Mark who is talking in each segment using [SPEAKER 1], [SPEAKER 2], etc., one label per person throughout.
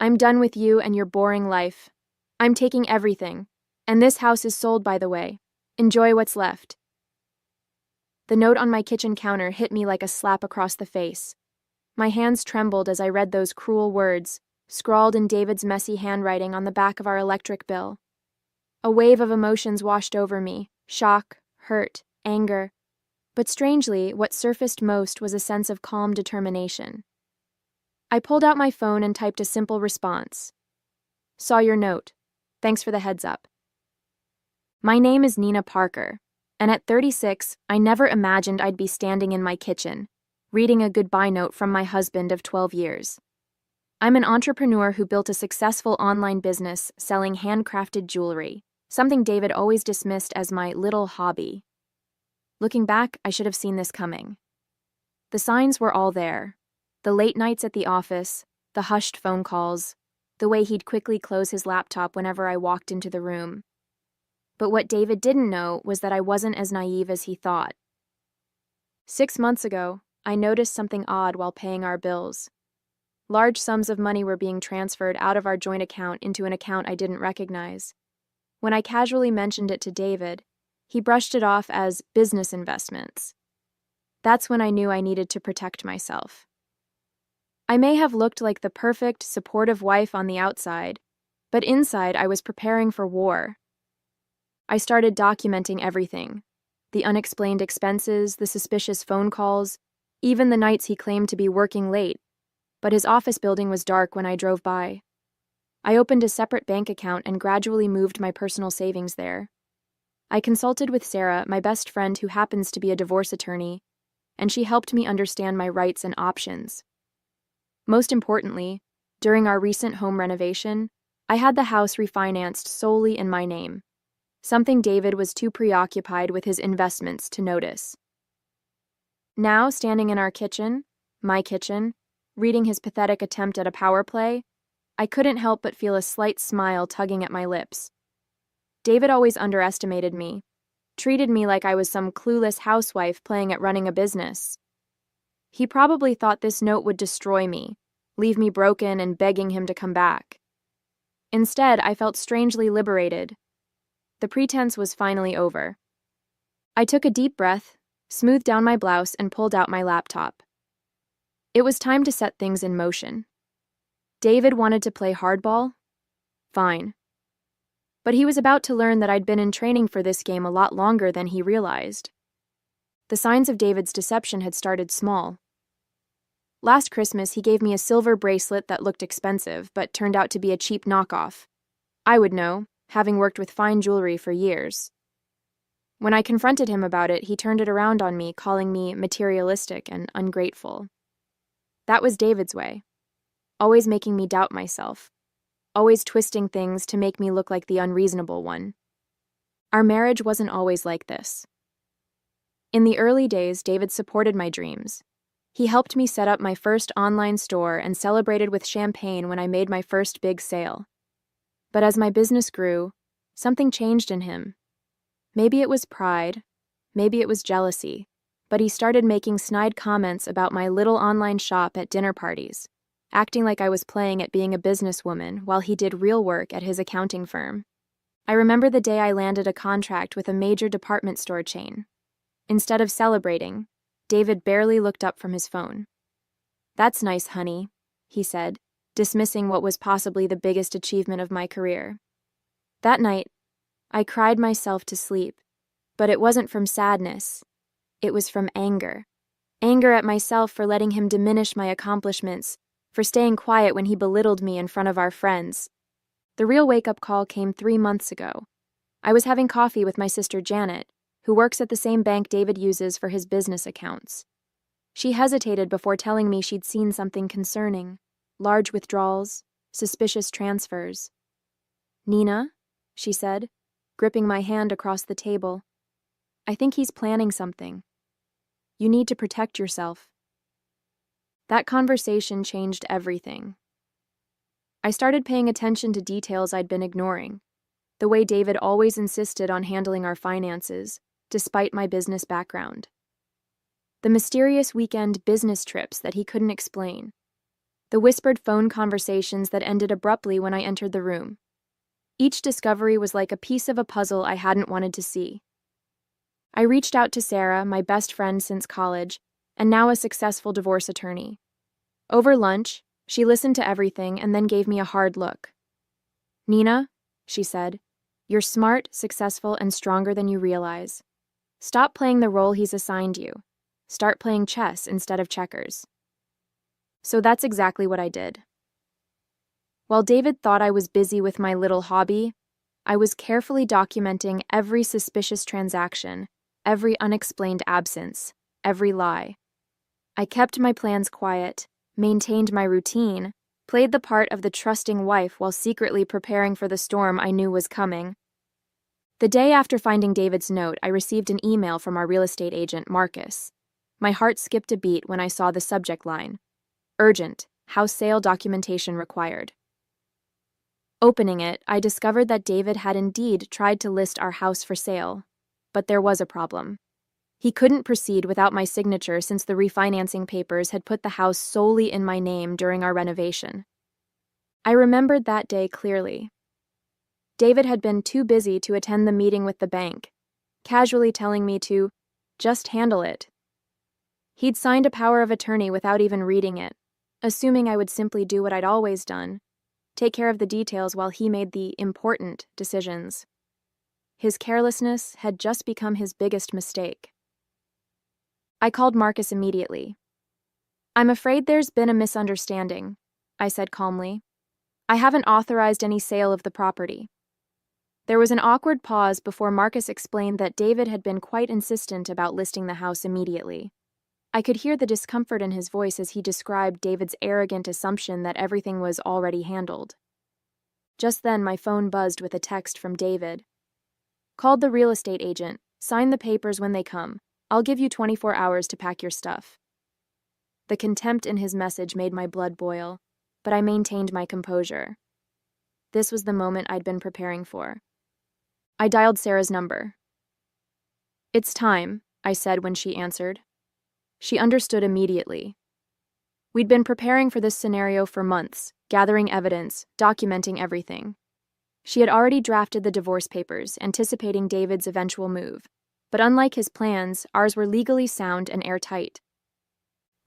[SPEAKER 1] I'm done with you and your boring life. I'm taking everything. And this house is sold, by the way. Enjoy what's left." The note on my kitchen counter hit me like a slap across the face. My hands trembled as I read those cruel words, scrawled in David's messy handwriting on the back of our electric bill. A wave of emotions washed over me: shock, hurt, anger. But strangely, what surfaced most was a sense of calm determination. I pulled out my phone and typed a simple response. "Saw your note. Thanks for the heads up." My name is Nina Parker, and at 36, I never imagined I'd be standing in my kitchen, reading a goodbye note from my husband of 12 years. I'm an entrepreneur who built a successful online business selling handcrafted jewelry, something David always dismissed as my little hobby. Looking back, I should have seen this coming. The signs were all there. The late nights at the office, the hushed phone calls, the way he'd quickly close his laptop whenever I walked into the room. But what David didn't know was that I wasn't as naive as he thought. 6 months ago, I noticed something odd while paying our bills. Large sums of money were being transferred out of our joint account into an account I didn't recognize. When I casually mentioned it to David, he brushed it off as business investments. That's when I knew I needed to protect myself. I may have looked like the perfect, supportive wife on the outside, but inside I was preparing for war. I started documenting everything: the unexplained expenses, the suspicious phone calls, even the nights he claimed to be working late, but his office building was dark when I drove by. I opened a separate bank account and gradually moved my personal savings there. I consulted with Sarah, my best friend who happens to be a divorce attorney, and she helped me understand my rights and options. Most importantly, during our recent home renovation, I had the house refinanced solely in my name, something David was too preoccupied with his investments to notice. Now, standing in our kitchen, my kitchen, reading his pathetic attempt at a power play, I couldn't help but feel a slight smile tugging at my lips. David always underestimated me, treated me like I was some clueless housewife playing at running a business. He probably thought this note would destroy me, leave me broken and begging him to come back. Instead, I felt strangely liberated. The pretense was finally over. I took a deep breath, smoothed down my blouse, and pulled out my laptop. It was time to set things in motion. David wanted to play hardball? Fine. But he was about to learn that I'd been in training for this game a lot longer than he realized. The signs of David's deception had started small. Last Christmas, he gave me a silver bracelet that looked expensive, but turned out to be a cheap knockoff. I would know, having worked with fine jewelry for years. When I confronted him about it, he turned it around on me, calling me materialistic and ungrateful. That was David's way, always making me doubt myself, always twisting things to make me look like the unreasonable one. Our marriage wasn't always like this. In the early days, David supported my dreams. He helped me set up my first online store and celebrated with champagne when I made my first big sale. But as my business grew, something changed in him. Maybe it was pride, maybe it was jealousy, but he started making snide comments about my little online shop at dinner parties, acting like I was playing at being a businesswoman while he did real work at his accounting firm. I remember the day I landed a contract with a major department store chain. Instead of celebrating, David barely looked up from his phone. "That's nice, honey," he said, dismissing what was possibly the biggest achievement of my career. That night, I cried myself to sleep, but it wasn't from sadness. It was from anger. Anger at myself for letting him diminish my accomplishments, for staying quiet when he belittled me in front of our friends. The real wake-up call came 3 months ago. I was having coffee with my sister Janet, who works at the same bank David uses for his business accounts. She hesitated before telling me she'd seen something concerning: large withdrawals, suspicious transfers. "Nina," she said, gripping my hand across the table, "I think he's planning something. You need to protect yourself." That conversation changed everything. I started paying attention to details I'd been ignoring: the way David always insisted on handling our finances, despite my business background. The mysterious weekend business trips that he couldn't explain. The whispered phone conversations that ended abruptly when I entered the room. Each discovery was like a piece of a puzzle I hadn't wanted to see. I reached out to Sarah, my best friend since college, and now a successful divorce attorney. Over lunch, she listened to everything and then gave me a hard look. "Nina," she said, "you're smart, successful, and stronger than you realize. Stop playing the role he's assigned you. Start playing chess instead of checkers." So that's exactly what I did. While David thought I was busy with my little hobby, I was carefully documenting every suspicious transaction, every unexplained absence, every lie. I kept my plans quiet, maintained my routine, played the part of the trusting wife while secretly preparing for the storm I knew was coming. The day after finding David's note, I received an email from our real estate agent, Marcus. My heart skipped a beat when I saw the subject line: "Urgent, house sale documentation required." Opening it, I discovered that David had indeed tried to list our house for sale, but there was a problem. He couldn't proceed without my signature since the refinancing papers had put the house solely in my name during our renovation. I remembered that day clearly. David had been too busy to attend the meeting with the bank, casually telling me to just handle it. He'd signed a power of attorney without even reading it, assuming I would simply do what I'd always done, take care of the details while he made the important decisions. His carelessness had just become his biggest mistake. I called Marcus immediately. "I'm afraid there's been a misunderstanding," I said calmly. "I haven't authorized any sale of the property." There was an awkward pause before Marcus explained that David had been quite insistent about listing the house immediately. I could hear the discomfort in his voice as he described David's arrogant assumption that everything was already handled. Just then, my phone buzzed with a text from David. "Called the real estate agent. Sign the papers when they come. I'll give you 24 hours to pack your stuff." The contempt in his message made my blood boil, but I maintained my composure. This was the moment I'd been preparing for. I dialed Sarah's number. "It's time," I said when she answered. She understood immediately. We'd been preparing for this scenario for months, gathering evidence, documenting everything. She had already drafted the divorce papers, anticipating David's eventual move. But unlike his plans, ours were legally sound and airtight.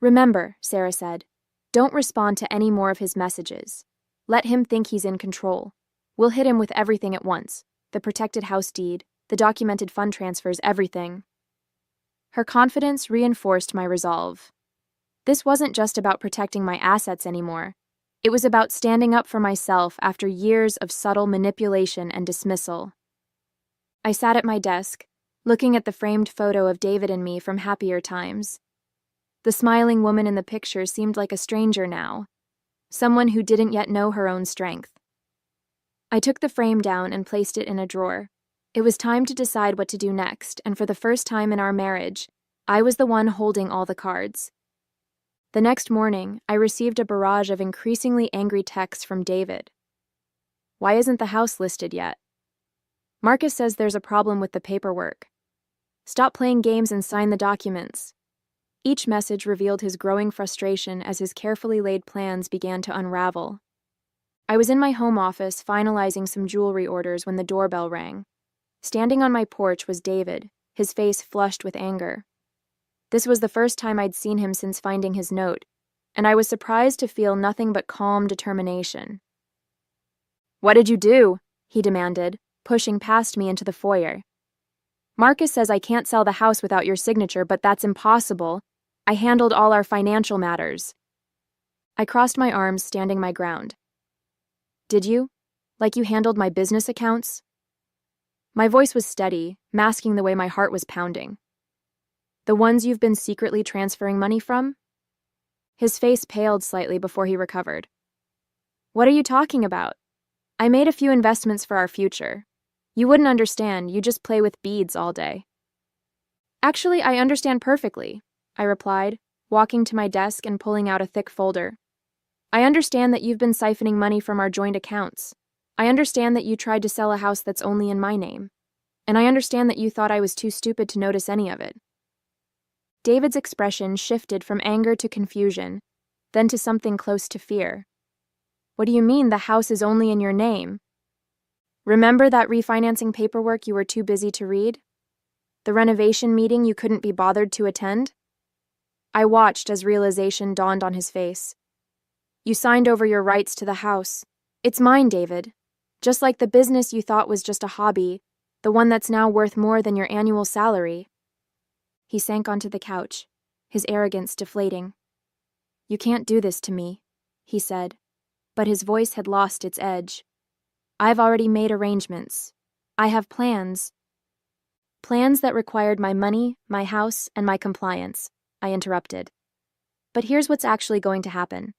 [SPEAKER 1] "Remember," Sarah said, "don't respond to any more of his messages. Let him think he's in control. We'll hit him with everything at once: the protected house deed, the documented fund transfers, everything." Her confidence reinforced my resolve. This wasn't just about protecting my assets anymore. It was about standing up for myself after years of subtle manipulation and dismissal. I sat at my desk, looking at the framed photo of David and me from happier times. The smiling woman in the picture seemed like a stranger now, someone who didn't yet know her own strength. I took the frame down and placed it in a drawer. It was time to decide what to do next, and for the first time in our marriage, I was the one holding all the cards. The next morning, I received a barrage of increasingly angry texts from David. "Why isn't the house listed yet? Marcus says there's a problem with the paperwork. Stop playing games and sign the documents." Each message revealed his growing frustration as his carefully laid plans began to unravel. I was in my home office finalizing some jewelry orders when the doorbell rang. Standing on my porch was David, his face flushed with anger. This was the first time I'd seen him since finding his note, and I was surprised to feel nothing but calm determination. "What did you do?" he demanded, pushing past me into the foyer. "Marcus says I can't sell the house without your signature, but that's impossible. I handled all our financial matters." I crossed my arms, standing my ground. "Did you? Like you handled my business accounts?" My voice was steady, masking the way my heart was pounding. "The ones you've been secretly transferring money from?" His face paled slightly before he recovered. "What are you talking about? I made a few investments for our future. You wouldn't understand, you just play with beads all day." "Actually, I understand perfectly," I replied, walking to my desk and pulling out a thick folder. "I understand that you've been siphoning money from our joint accounts. I understand that you tried to sell a house that's only in my name. And I understand that you thought I was too stupid to notice any of it." David's expression shifted from anger to confusion, then to something close to fear. What do you mean the house is only in your name? Remember that refinancing paperwork you were too busy to read? The renovation meeting you couldn't be bothered to attend? I watched as realization dawned on his face. You signed over your rights to the house. It's mine, David. Just like the business you thought was just a hobby, the one that's now worth more than your annual salary. He sank onto the couch, his arrogance deflating. You can't do this to me, he said, but his voice had lost its edge. I've already made arrangements. I have plans. Plans that required my money, my house, and my compliance, I interrupted. But here's what's actually going to happen.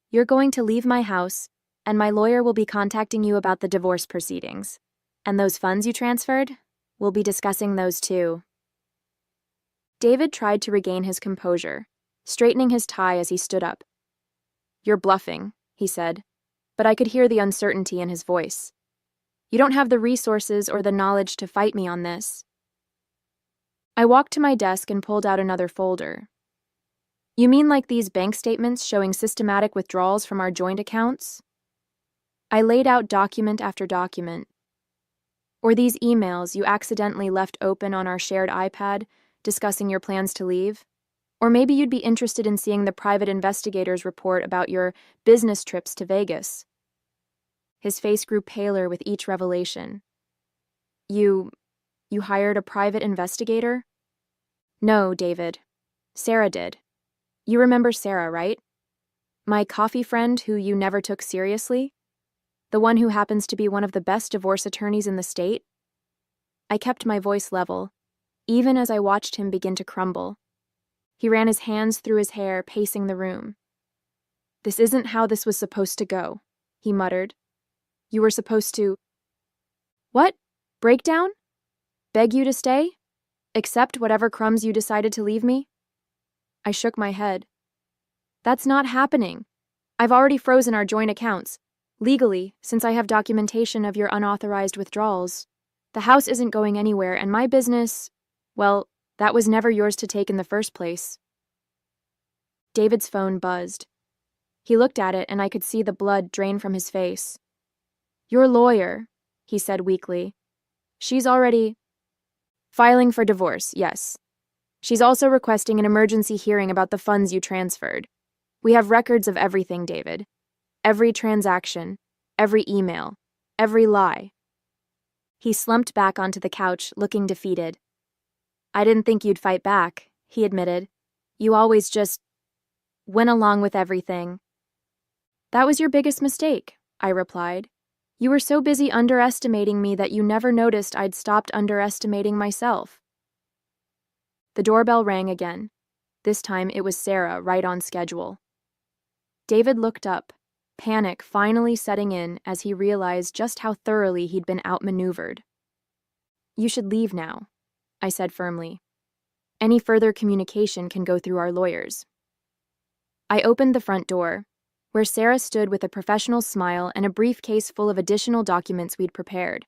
[SPEAKER 1] You're going to leave my house, and my lawyer will be contacting you about the divorce proceedings. And those funds you transferred? We'll be discussing those too. David tried to regain his composure, straightening his tie as he stood up. You're bluffing, he said, but I could hear the uncertainty in his voice. You don't have the resources or the knowledge to fight me on this. I walked to my desk and pulled out another folder. You mean like these bank statements showing systematic withdrawals from our joint accounts? I laid out document after document. Or these emails you accidentally left open on our shared iPad discussing your plans to leave? Or maybe you'd be interested in seeing the private investigator's report about your business trips to Vegas. His face grew paler with each revelation. You hired a private investigator? No, David. Sarah did. You remember Sarah, right? My coffee friend who you never took seriously? The one who happens to be one of the best divorce attorneys in the state? I kept my voice level, even as I watched him begin to crumble. He ran his hands through his hair, pacing the room. This isn't how this was supposed to go, he muttered. You were supposed to… What? Breakdown? Beg you to stay? Accept whatever crumbs you decided to leave me? I shook my head. That's not happening. I've already frozen our joint accounts, legally, since I have documentation of your unauthorized withdrawals. The house isn't going anywhere, and my business, well, that was never yours to take in the first place. David's phone buzzed. He looked at it, and I could see the blood drain from his face. Your lawyer, he said weakly. She's already… Filing for divorce, yes. She's also requesting an emergency hearing about the funds you transferred. We have records of everything, David. Every transaction, every email, every lie. He slumped back onto the couch, looking defeated. I didn't think you'd fight back, he admitted. You always just went along with everything. That was your biggest mistake, I replied. You were so busy underestimating me that you never noticed I'd stopped underestimating myself. The doorbell rang again. This time it was Sarah, right on schedule. David looked up, panic finally setting in as he realized just how thoroughly he'd been outmaneuvered. You should leave now, I said firmly. Any further communication can go through our lawyers. I opened the front door, where Sarah stood with a professional smile and a briefcase full of additional documents we'd prepared.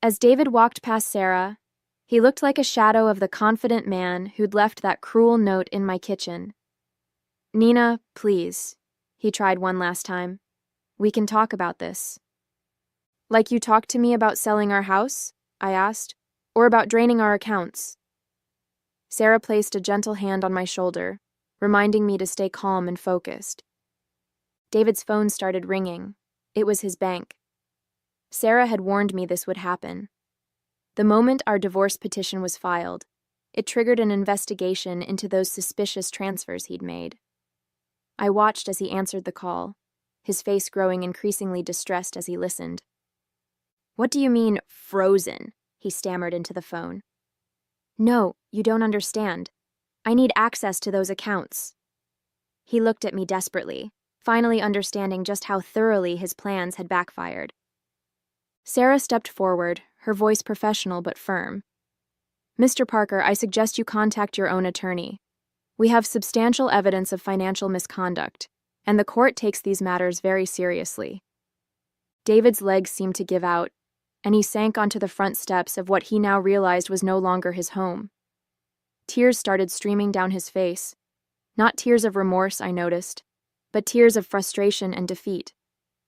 [SPEAKER 1] As David walked past Sarah, he looked like a shadow of the confident man who'd left that cruel note in my kitchen. Nina, please, he tried one last time. We can talk about this. Like you talked to me about selling our house? I asked. Or about draining our accounts? Sarah placed a gentle hand on my shoulder, reminding me to stay calm and focused. David's phone started ringing. It was his bank. Sarah had warned me this would happen. The moment our divorce petition was filed, it triggered an investigation into those suspicious transfers he'd made. I watched as he answered the call, his face growing increasingly distressed as he listened. What do you mean, frozen? He stammered into the phone. No, you don't understand. I need access to those accounts. He looked at me desperately, finally understanding just how thoroughly his plans had backfired. Sarah stepped forward, her voice professional but firm. Mr. Parker, I suggest you contact your own attorney. We have substantial evidence of financial misconduct, and the court takes these matters very seriously. David's legs seemed to give out, and he sank onto the front steps of what he now realized was no longer his home. Tears started streaming down his face. Not tears of remorse, I noticed, but tears of frustration and defeat.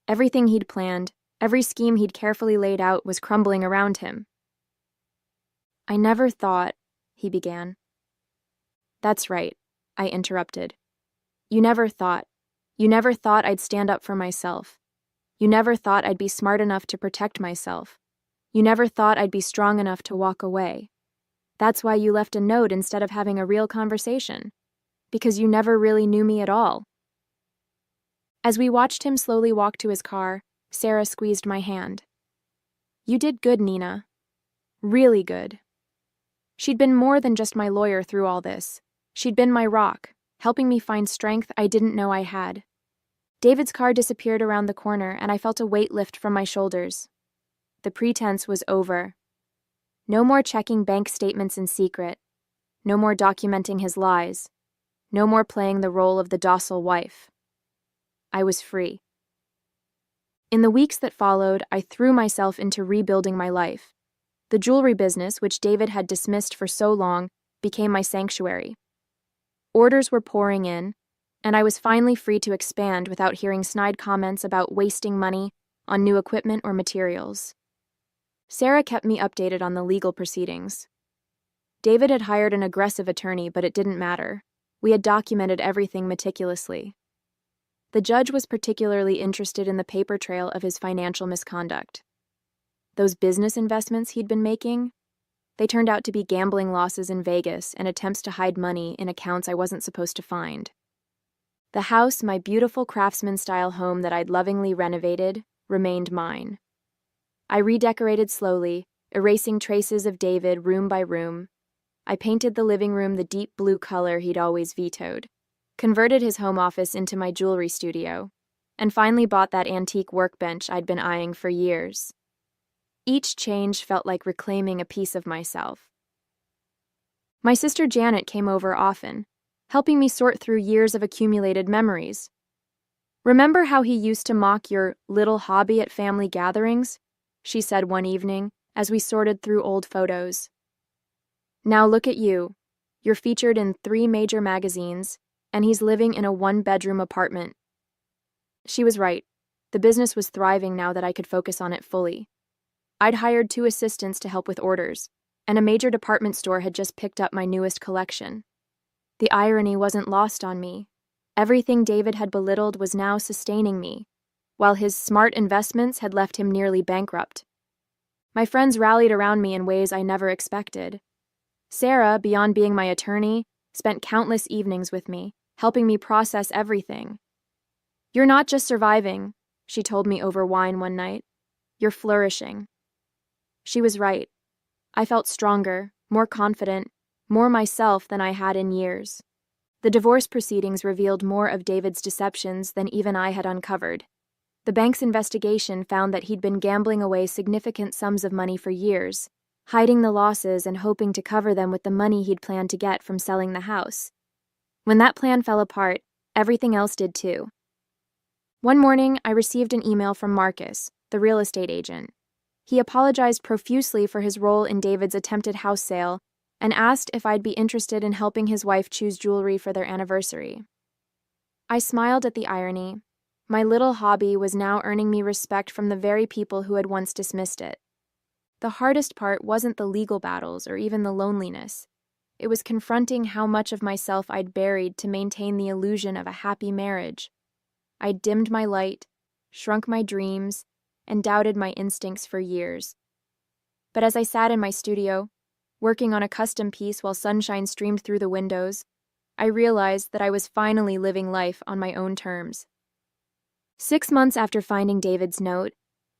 [SPEAKER 1] Everything he'd planned, every scheme he'd carefully laid out was crumbling around him. "I never thought," he began. "That's right," I interrupted. You never thought I'd stand up for myself. You never thought I'd be smart enough to protect myself. You never thought I'd be strong enough to walk away. That's why you left a note instead of having a real conversation. Because you never really knew me at all." As we watched him slowly walk to his car, Sarah squeezed my hand. "You did good, Nina. Really good." She'd been more than just my lawyer through all this. She'd been my rock, helping me find strength I didn't know I had. David's car disappeared around the corner, and I felt a weight lift from my shoulders. The pretense was over. No more checking bank statements in secret. No more documenting his lies. No more playing the role of the docile wife. I was free. In the weeks that followed, I threw myself into rebuilding my life. The jewelry business, which David had dismissed for so long, became my sanctuary. Orders were pouring in, and I was finally free to expand without hearing snide comments about wasting money on new equipment or materials. Sarah kept me updated on the legal proceedings. David had hired an aggressive attorney, but it didn't matter. We had documented everything meticulously. The judge was particularly interested in the paper trail of his financial misconduct. Those business investments he'd been making, they turned out to be gambling losses in Vegas and attempts to hide money in accounts I wasn't supposed to find. The house, my beautiful craftsman-style home that I'd lovingly renovated, remained mine. I redecorated slowly, erasing traces of David room by room. I painted the living room the deep blue color he'd always vetoed, converted his home office into my jewelry studio, and finally bought that antique workbench I'd been eyeing for years. Each change felt like reclaiming a piece of myself. My sister Janet came over often, helping me sort through years of accumulated memories. "Remember how he used to mock your little hobby at family gatherings?" she said one evening as we sorted through old photos. "Now look at you. You're featured in 3 major magazines, and he's living in a 1-bedroom apartment." She was right. The business was thriving now that I could focus on it fully. I'd hired 2 assistants to help with orders, and a major department store had just picked up my newest collection. The irony wasn't lost on me. Everything David had belittled was now sustaining me, while his smart investments had left him nearly bankrupt. My friends rallied around me in ways I never expected. Sarah, beyond being my attorney, spent countless evenings with me, helping me process everything. "You're not just surviving," she told me over wine one night. "You're flourishing." She was right. I felt stronger, more confident, more myself than I had in years. The divorce proceedings revealed more of David's deceptions than even I had uncovered. The bank's investigation found that he'd been gambling away significant sums of money for years, hiding the losses and hoping to cover them with the money he'd planned to get from selling the house. When that plan fell apart, everything else did too. One morning, I received an email from Marcus, the real estate agent. He apologized profusely for his role in David's attempted house sale and asked if I'd be interested in helping his wife choose jewelry for their anniversary. I smiled at the irony. My little hobby was now earning me respect from the very people who had once dismissed it. The hardest part wasn't the legal battles or even the loneliness. It was confronting how much of myself I'd buried to maintain the illusion of a happy marriage. I'd dimmed my light, shrunk my dreams, and doubted my instincts for years. But as I sat in my studio, working on a custom piece while sunshine streamed through the windows, I realized that I was finally living life on my own terms. 6 months after finding David's note,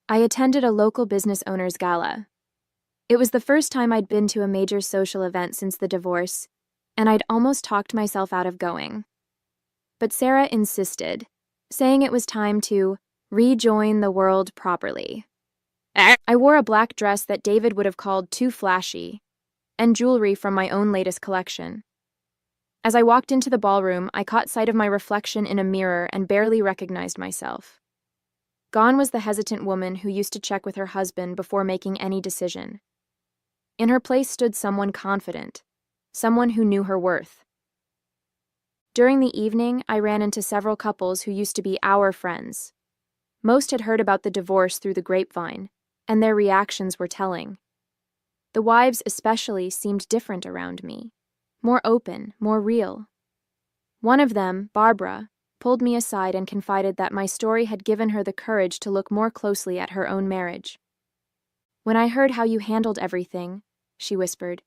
[SPEAKER 1] I attended a local business owners gala. It was the first time I'd been to a major social event since the divorce, and I'd almost talked myself out of going. But Sarah insisted, saying it was time to rejoin the world properly. I wore a black dress that David would have called too flashy, and jewelry from my own latest collection. As I walked into the ballroom, I caught sight of my reflection in a mirror and barely recognized myself. Gone was the hesitant woman who used to check with her husband before making any decision. In her place stood someone confident, someone who knew her worth. During the evening, I ran into several couples who used to be our friends. Most had heard about the divorce through the grapevine, and their reactions were telling. The wives especially seemed different around me. More open, more real. One of them, Barbara, pulled me aside and confided that my story had given her the courage to look more closely at her own marriage. "When I heard how you handled everything," she whispered,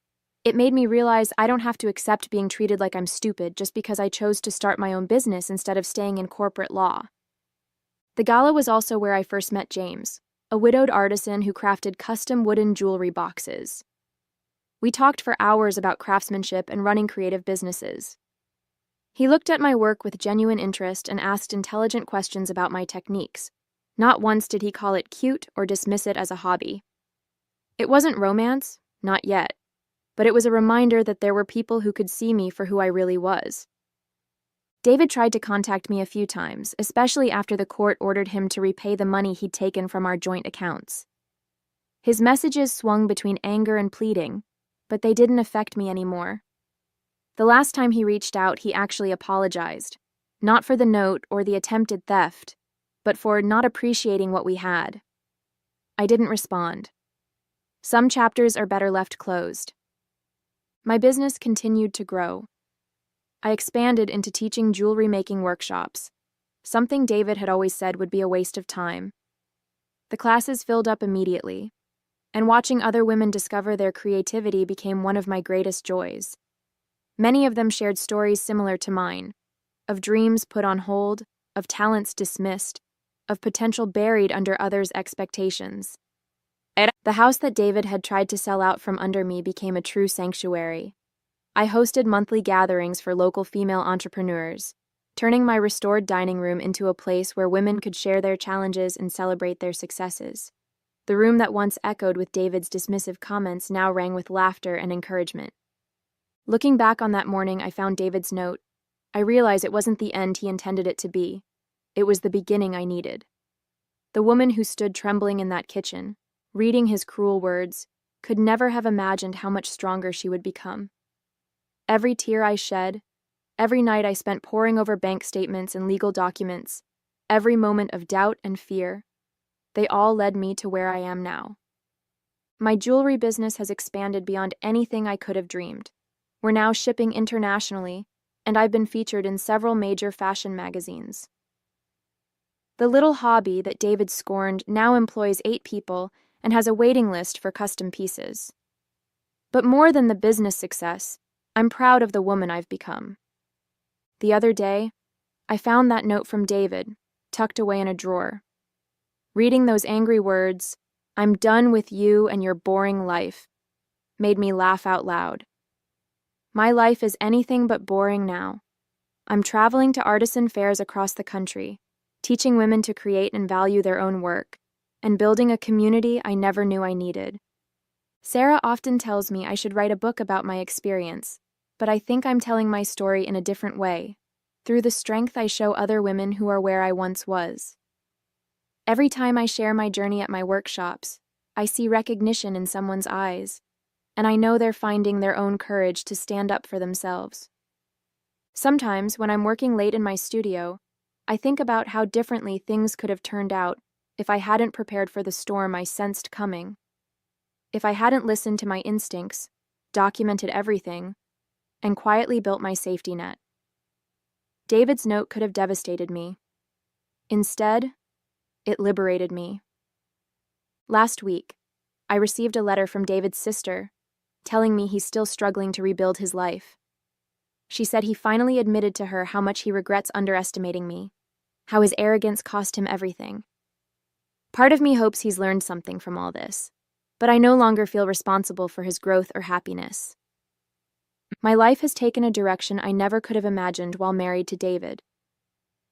[SPEAKER 1] "it made me realize I don't have to accept being treated like I'm stupid just because I chose to start my own business instead of staying in corporate law." The gala was also where I first met James, a widowed artisan who crafted custom wooden jewelry boxes. We talked for hours about craftsmanship and running creative businesses. He looked at my work with genuine interest and asked intelligent questions about my techniques. Not once did he call it cute or dismiss it as a hobby. It wasn't romance, not yet, but it was a reminder that there were people who could see me for who I really was. David tried to contact me a few times, especially after the court ordered him to repay the money he'd taken from our joint accounts. His messages swung between anger and pleading, but they didn't affect me anymore. The last time he reached out, he actually apologized, not for the note or the attempted theft, but for not appreciating what we had. I didn't respond. Some chapters are better left closed. My business continued to grow. I expanded into teaching jewelry-making workshops, something David had always said would be a waste of time. The classes filled up immediately, and watching other women discover their creativity became one of my greatest joys. Many of them shared stories similar to mine, of dreams put on hold, of talents dismissed, of potential buried under others' expectations. The house that David had tried to sell out from under me became a true sanctuary. I hosted monthly gatherings for local female entrepreneurs, turning my restored dining room into a place where women could share their challenges and celebrate their successes. The room that once echoed with David's dismissive comments now rang with laughter and encouragement. Looking back on that morning, I found David's note. I realized it wasn't the end he intended it to be. It was the beginning I needed. The woman who stood trembling in that kitchen, reading his cruel words, could never have imagined how much stronger she would become. Every tear I shed, every night I spent poring over bank statements and legal documents, every moment of doubt and fear, they all led me to where I am now. My jewelry business has expanded beyond anything I could have dreamed. We're now shipping internationally, and I've been featured in several major fashion magazines. The little hobby that David scorned now employs 8 people and has a waiting list for custom pieces. But more than the business success, I'm proud of the woman I've become. The other day, I found that note from David, tucked away in a drawer. Reading those angry words, "I'm done with you and your boring life," made me laugh out loud. My life is anything but boring now. I'm traveling to artisan fairs across the country, teaching women to create and value their own work, and building a community I never knew I needed. Sarah often tells me I should write a book about my experience, but I think I'm telling my story in a different way, through the strength I show other women who are where I once was. Every time I share my journey at my workshops, I see recognition in someone's eyes, and I know they're finding their own courage to stand up for themselves. Sometimes, when I'm working late in my studio, I think about how differently things could have turned out if I hadn't prepared for the storm I sensed coming. If I hadn't listened to my instincts, documented everything, and quietly built my safety net. David's note could have devastated me. Instead, it liberated me. Last week, I received a letter from David's sister, telling me he's still struggling to rebuild his life. She said he finally admitted to her how much he regrets underestimating me, how his arrogance cost him everything. Part of me hopes he's learned something from all this, but I no longer feel responsible for his growth or happiness. My life has taken a direction I never could have imagined while married to David.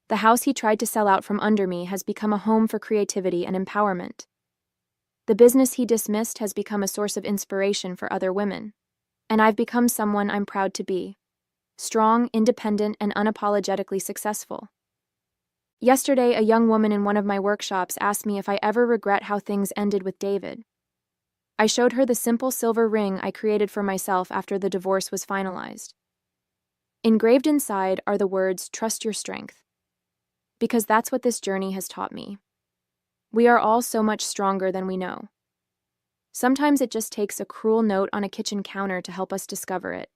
[SPEAKER 1] The house he tried to sell out from under me has become a home for creativity and empowerment. The business he dismissed has become a source of inspiration for other women, and I've become someone I'm proud to be. Strong, independent, and unapologetically successful. Yesterday, a young woman in one of my workshops asked me if I ever regret how things ended with David. I showed her the simple silver ring I created for myself after the divorce was finalized. Engraved inside are the words, "Trust your strength." Because that's what this journey has taught me. We are all so much stronger than we know. Sometimes it just takes a cruel note on a kitchen counter to help us discover it.